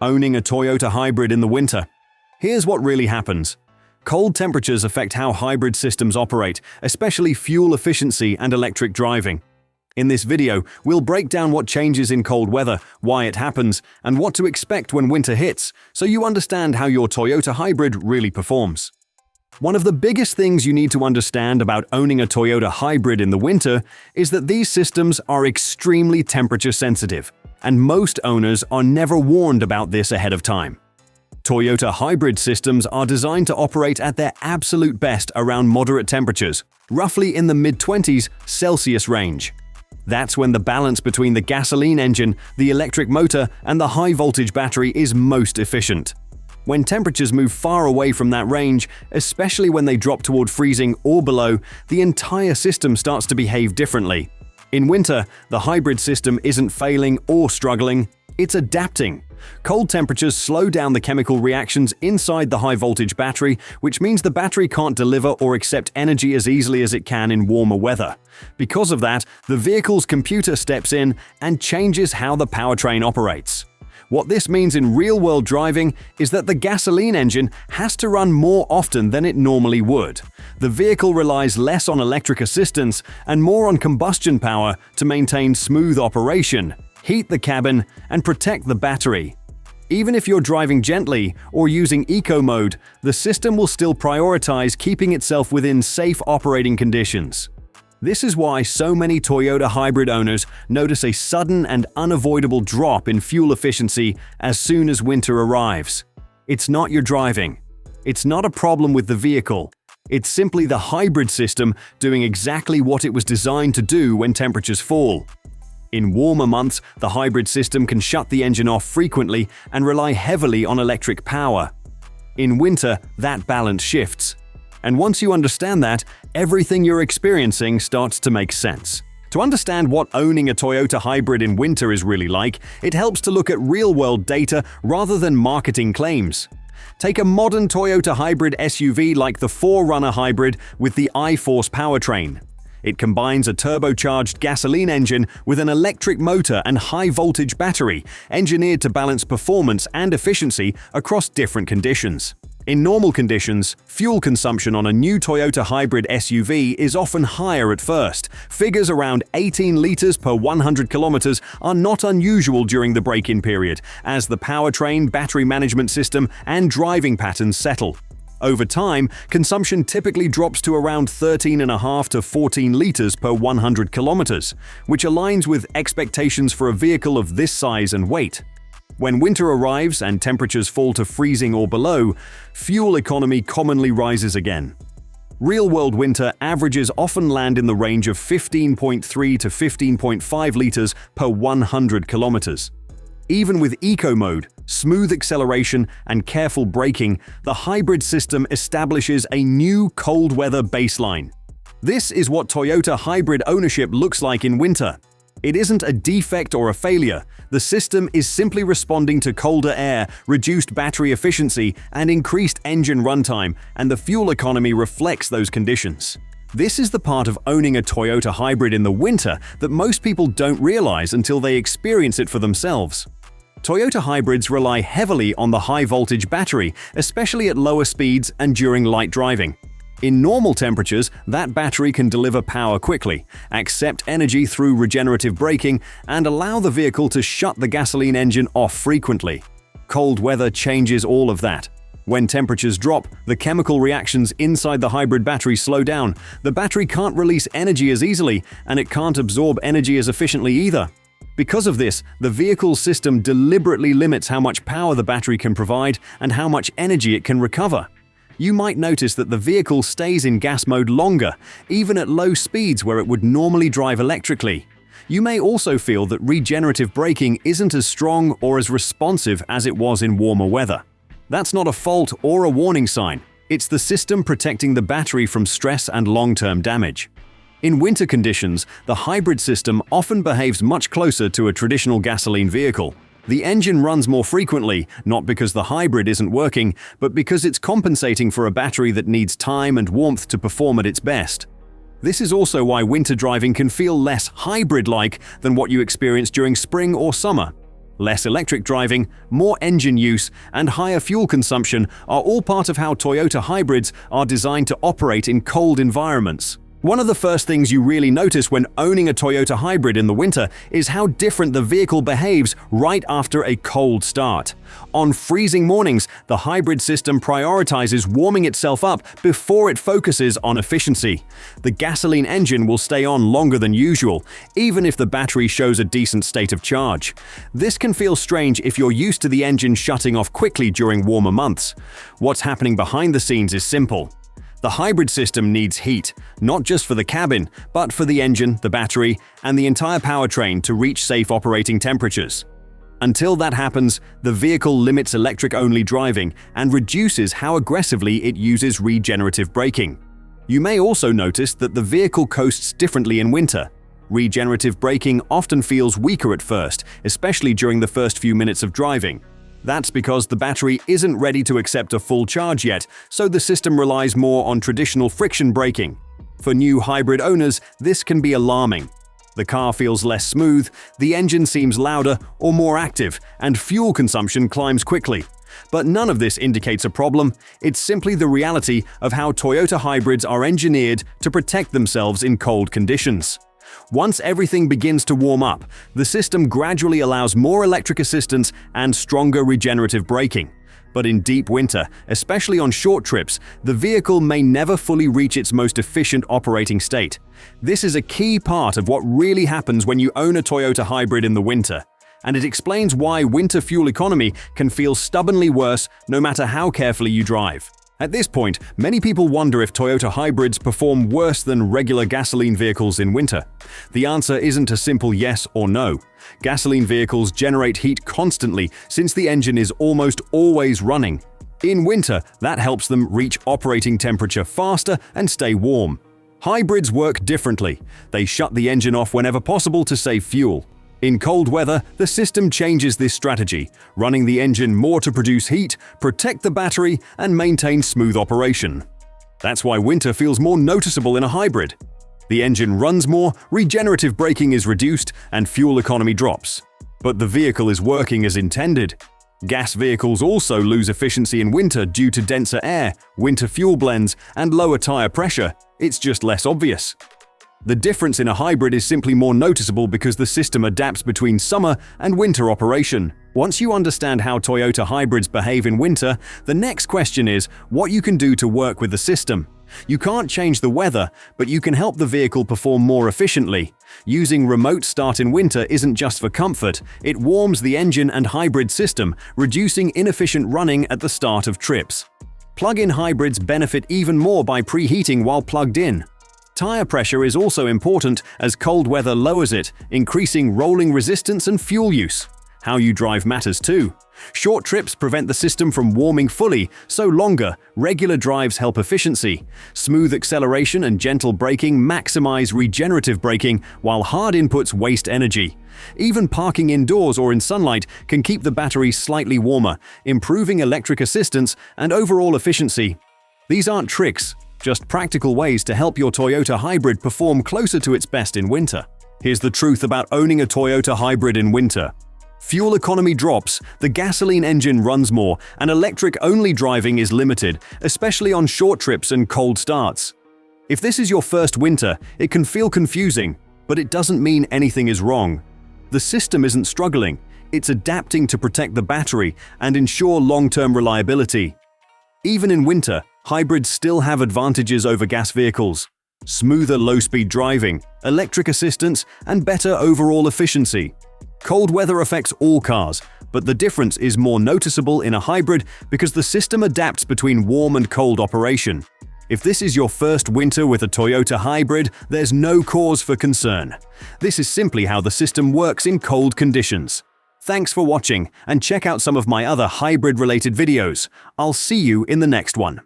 Owning a Toyota hybrid in the winter. Here's what really happens. Cold temperatures affect how hybrid systems operate, especially fuel efficiency and electric driving. In this video, we'll break down what changes in cold weather, why it happens, and what to expect when winter hits, so you understand how your Toyota hybrid really performs. One of the biggest things you need to understand about owning a Toyota hybrid in the winter is that these systems are extremely temperature sensitive, and most owners are never warned about this ahead of time. Toyota hybrid systems are designed to operate at their absolute best around moderate temperatures, roughly in the mid-20s Celsius range. That's when the balance between the gasoline engine, the electric motor, and the high-voltage battery is most efficient. When temperatures move far away from that range, especially when they drop toward freezing or below, the entire system starts to behave differently. In winter, the hybrid system isn't failing or struggling, it's adapting. Cold temperatures slow down the chemical reactions inside the high-voltage battery, which means the battery can't deliver or accept energy as easily as it can in warmer weather. Because of that, the vehicle's computer steps in and changes how the powertrain operates. What this means in real-world driving is that the gasoline engine has to run more often than it normally would. The vehicle relies less on electric assistance and more on combustion power to maintain smooth operation, heat the cabin, and protect the battery. Even if you're driving gently or using eco mode, the system will still prioritize keeping itself within safe operating conditions. This is why so many Toyota hybrid owners notice a sudden and unavoidable drop in fuel efficiency as soon as winter arrives. It's not your driving. It's not a problem with the vehicle. It's simply the hybrid system doing exactly what it was designed to do when temperatures fall. In warmer months, the hybrid system can shut the engine off frequently and rely heavily on electric power. In winter, that balance shifts. And once you understand that, everything you're experiencing starts to make sense. To understand what owning a Toyota hybrid in winter is really like, it helps to look at real-world data rather than marketing claims. Take a modern Toyota hybrid SUV like the 4Runner hybrid with the iForce powertrain. It combines a turbocharged gasoline engine with an electric motor and high-voltage battery, engineered to balance performance and efficiency across different conditions. In normal conditions, fuel consumption on a new Toyota hybrid SUV is often higher at first. Figures around 18 liters per 100 kilometers are not unusual during the break-in period, as the powertrain, battery management system, and driving patterns settle. Over time, consumption typically drops to around 13.5 to 14 liters per 100 kilometers, which aligns with expectations for a vehicle of this size and weight. When winter arrives and temperatures fall to freezing or below, fuel economy commonly rises again. Real-world winter averages often land in the range of 15.3 to 15.5 liters per 100 kilometers. Even with eco mode, smooth acceleration, and careful braking, the hybrid system establishes a new cold weather baseline. This is what Toyota hybrid ownership looks like in winter. It isn't a defect or a failure. The system is simply responding to colder air, reduced battery efficiency, and increased engine runtime, and the fuel economy reflects those conditions. This is the part of owning a Toyota hybrid in the winter that most people don't realize until they experience it for themselves. Toyota hybrids rely heavily on the high-voltage battery, especially at lower speeds and during light driving. In normal temperatures, that battery can deliver power quickly, accept energy through regenerative braking, and allow the vehicle to shut the gasoline engine off frequently. Cold weather changes all of that. When temperatures drop, the chemical reactions inside the hybrid battery slow down. The battery can't release energy as easily, and it can't absorb energy as efficiently either. Because of this, the vehicle's system deliberately limits how much power the battery can provide and how much energy it can recover. You might notice that the vehicle stays in gas mode longer, even at low speeds where it would normally drive electrically. You may also feel that regenerative braking isn't as strong or as responsive as it was in warmer weather. That's not a fault or a warning sign. It's the system protecting the battery from stress and long-term damage. In winter conditions, the hybrid system often behaves much closer to a traditional gasoline vehicle. The engine runs more frequently, not because the hybrid isn't working, but because it's compensating for a battery that needs time and warmth to perform at its best. This is also why winter driving can feel less hybrid-like than what you experience during spring or summer. Less electric driving, more engine use, and higher fuel consumption are all part of how Toyota hybrids are designed to operate in cold environments. One of the first things you really notice when owning a Toyota hybrid in the winter is how different the vehicle behaves right after a cold start. On freezing mornings, the hybrid system prioritizes warming itself up before it focuses on efficiency. The gasoline engine will stay on longer than usual, even if the battery shows a decent state of charge. This can feel strange if you're used to the engine shutting off quickly during warmer months. What's happening behind the scenes is simple. The hybrid system needs heat, not just for the cabin, but for the engine, the battery, and the entire powertrain to reach safe operating temperatures. Until that happens, the vehicle limits electric-only driving and reduces how aggressively it uses regenerative braking. You may also notice that the vehicle coasts differently in winter. Regenerative braking often feels weaker at first, especially during the first few minutes of driving. That's because the battery isn't ready to accept a full charge yet, so the system relies more on traditional friction braking. For new hybrid owners, this can be alarming. The car feels less smooth, the engine seems louder or more active, and fuel consumption climbs quickly. But none of this indicates a problem. It's simply the reality of how Toyota hybrids are engineered to protect themselves in cold conditions. Once everything begins to warm up, the system gradually allows more electric assistance and stronger regenerative braking. But in deep winter, especially on short trips, the vehicle may never fully reach its most efficient operating state. This is a key part of what really happens when you own a Toyota hybrid in the winter. And it explains why winter fuel economy can feel stubbornly worse no matter how carefully you drive. At this point, many people wonder if Toyota hybrids perform worse than regular gasoline vehicles in winter. The answer isn't a simple yes or no. Gasoline vehicles generate heat constantly since the engine is almost always running. In winter, that helps them reach operating temperature faster and stay warm. Hybrids work differently. They shut the engine off whenever possible to save fuel. In cold weather, the system changes this strategy, running the engine more to produce heat, protect the battery, and maintain smooth operation. That's why winter feels more noticeable in a hybrid. The engine runs more, regenerative braking is reduced, and fuel economy drops. But the vehicle is working as intended. Gas vehicles also lose efficiency in winter due to denser air, winter fuel blends, and lower tire pressure. It's just less obvious. The difference in a hybrid is simply more noticeable because the system adapts between summer and winter operation. Once you understand how Toyota hybrids behave in winter, the next question is what you can do to work with the system. You can't change the weather, but you can help the vehicle perform more efficiently. Using remote start in winter isn't just for comfort, it warms the engine and hybrid system, reducing inefficient running at the start of trips. Plug-in hybrids benefit even more by preheating while plugged in. Tire pressure is also important as cold weather lowers it, increasing rolling resistance and fuel use. How you drive matters too. Short trips prevent the system from warming fully, so longer, regular drives help efficiency. Smooth acceleration and gentle braking maximize regenerative braking, while hard inputs waste energy. Even parking indoors or in sunlight can keep the battery slightly warmer, improving electric assistance and overall efficiency. These aren't tricks, just practical ways to help your Toyota hybrid perform closer to its best in winter. Here's the truth about owning a Toyota hybrid in winter. Fuel economy drops, the gasoline engine runs more, and electric-only driving is limited, especially on short trips and cold starts. If this is your first winter, it can feel confusing, but it doesn't mean anything is wrong. The system isn't struggling, it's adapting to protect the battery and ensure long-term reliability. Even in winter, hybrids still have advantages over gas vehicles: smoother low-speed driving, electric assistance, and better overall efficiency. Cold weather affects all cars, but the difference is more noticeable in a hybrid because the system adapts between warm and cold operation. If this is your first winter with a Toyota hybrid, there's no cause for concern. This is simply how the system works in cold conditions. Thanks for watching, and check out some of my other hybrid-related videos. I'll see you in the next one.